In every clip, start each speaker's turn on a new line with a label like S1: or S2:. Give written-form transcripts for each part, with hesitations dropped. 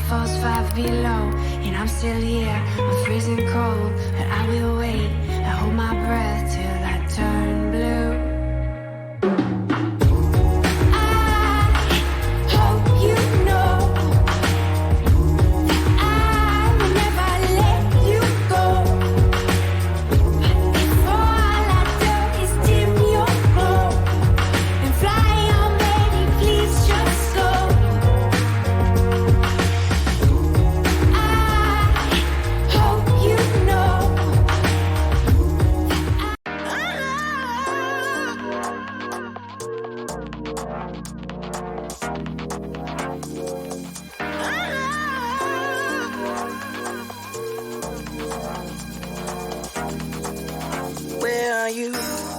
S1: falls 5 below, and I'm still here. I'm freezing cold, but I will wait. I hold my breath till I turn blue.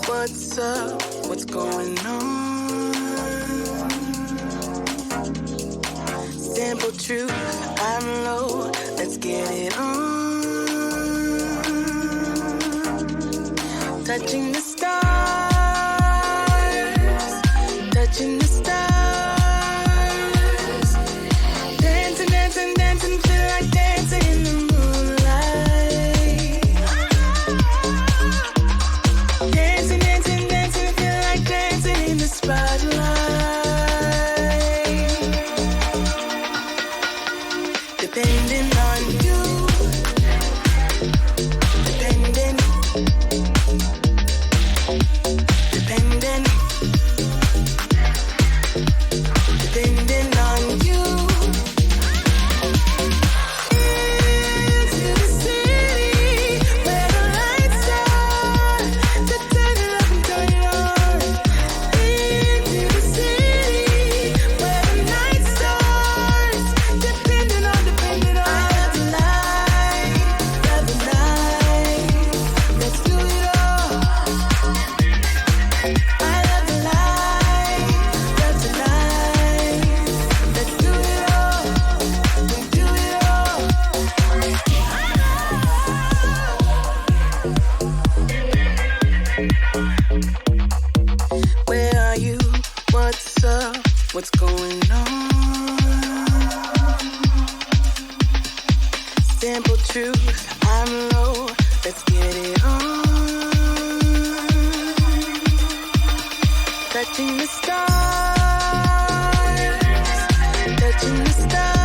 S2: What's up? What's going on? Simple truth, I'm low. Let's get it on. Touching the stars, touching the stars. Dancing, dancing, dancing, feel like dancing in the moonlight. Dancing, dancing, dancing, feel like dancing in the spotlight. Depending on you, depending, depending, depending on you. Into the city where the lights are, to turn it up and turn it on. Into the city where the night starts, depending on, depending on. I love the night, love the night. Let's do it all. I love the night, love the night. Let's do it all. We do it all. Where are you? What's up? What's going on? Simple truth, I'm low. Let's get it on. Touching the stars, touching the stars.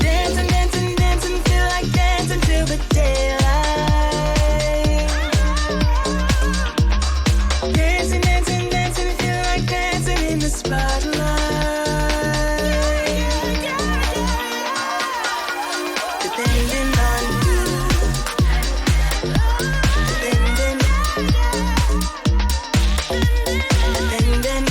S2: Dancing, dancing, dancing, feel like dancing till the daylight. Dancing, dancing, dancing, feel like dancing in the spotlight. Depending on you, depending, depending,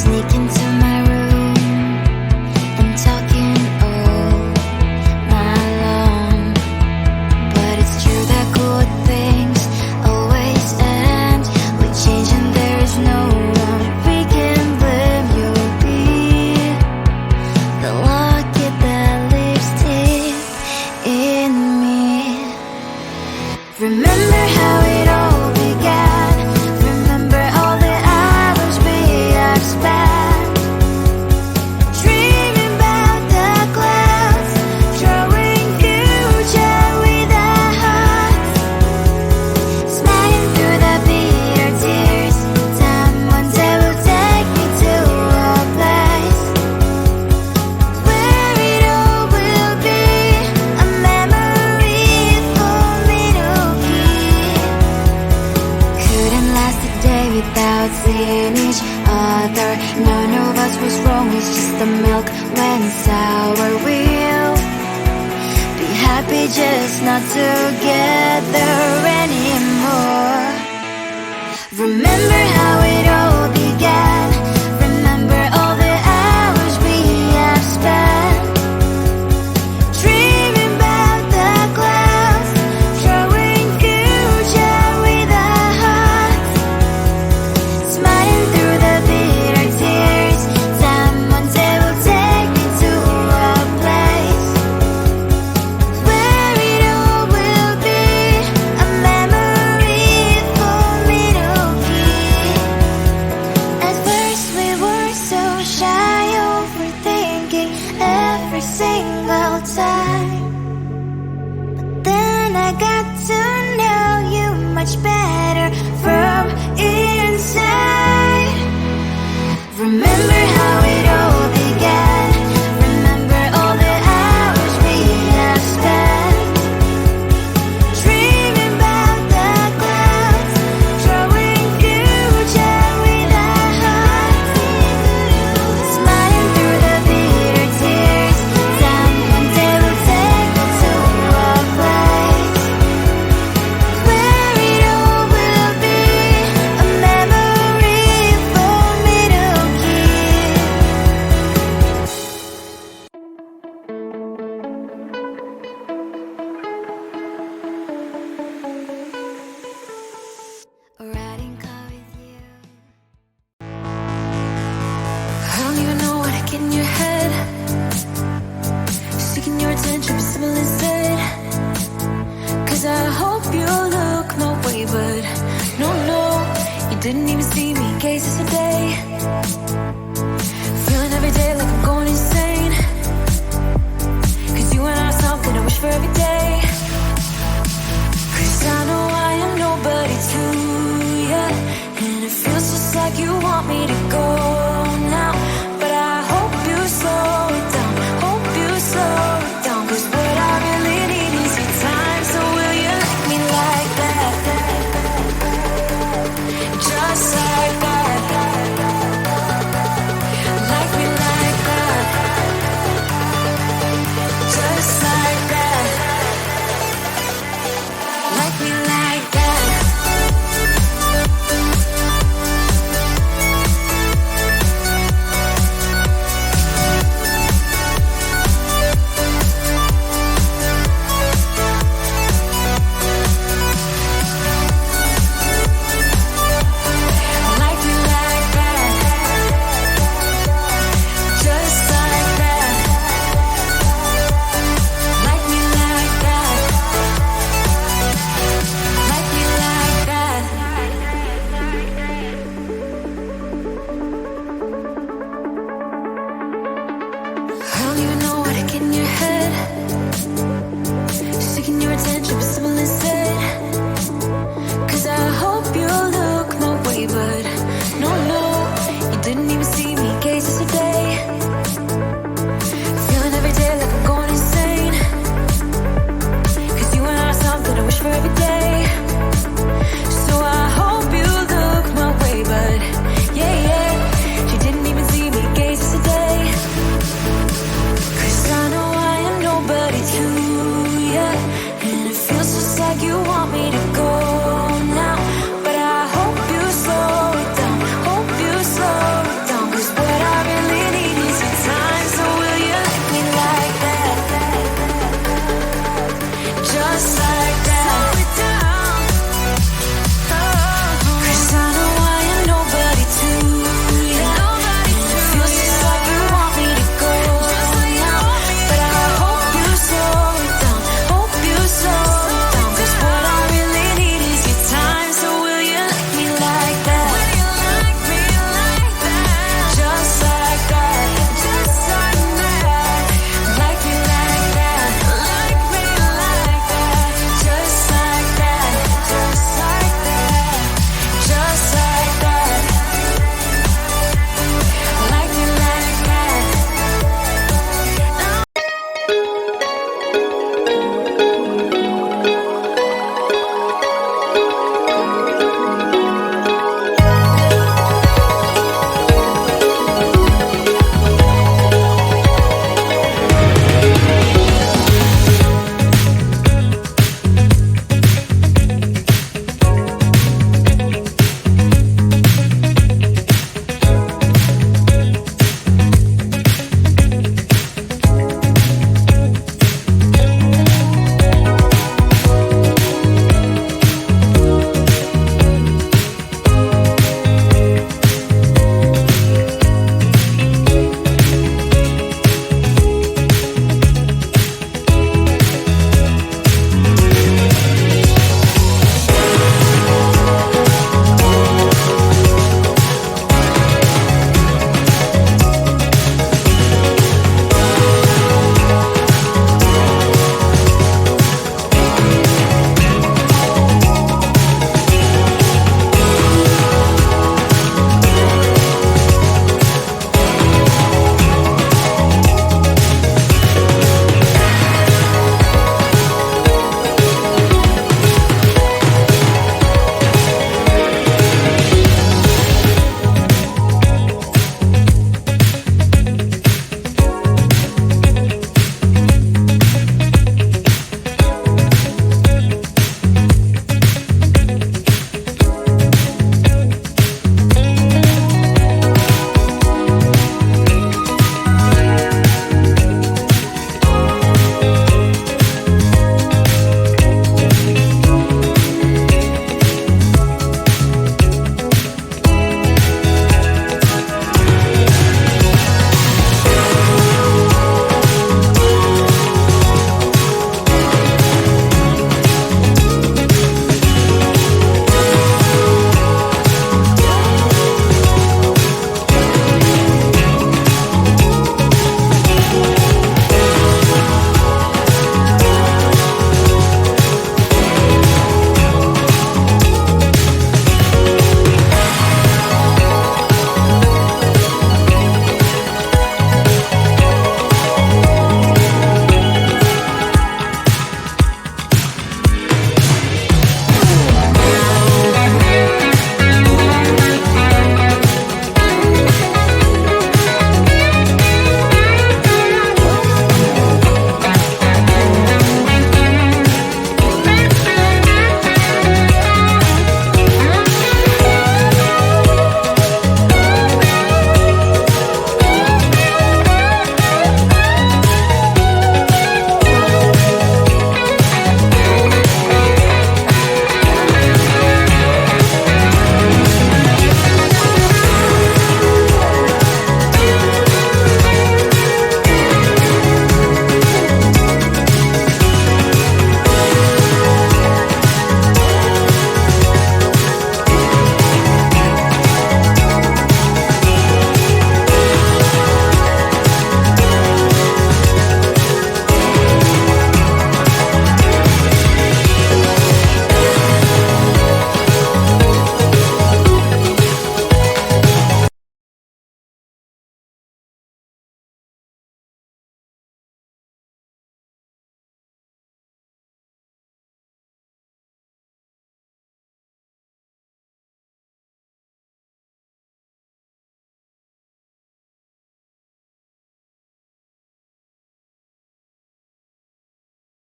S1: sneak into my room and talking all night long. But it's true that good things always end with change, and there is no one we can blame. You'll be the locket that lives deep in me. Remember how it all began. Remember all the hours we have spent dreaming about the clouds, drawing future with our hearts, smiling through the bitter tears. Time one day will take me to a place where it all will be a memory for me to keep. Couldn't last a day without seeing each other. None of us was wrong, it's just the milk went sour. We'll be happy just not together anymore. Remember how it all began. Remember all the hours we have spent dreaming about the clouds, drawing future with our hearts, smiling through the bitter tears. Time one day will take me to a place where it all will be a memory for me to keep. At first we were so shy, overthinking every single time. But then I got to know you much better from inside. Remember how it all began. Remember all the hours we have spent dreaming about the clouds, drawing future with our hearts, smiling through the bitter tears. Time one day will take me to a place where it all will be a memory for me to keep. Riding car with you. I don't even know what I get in your head. Seeking your attention, but simple instead. Cause I hope you look my way, but no, you didn't even see me. Cases a day.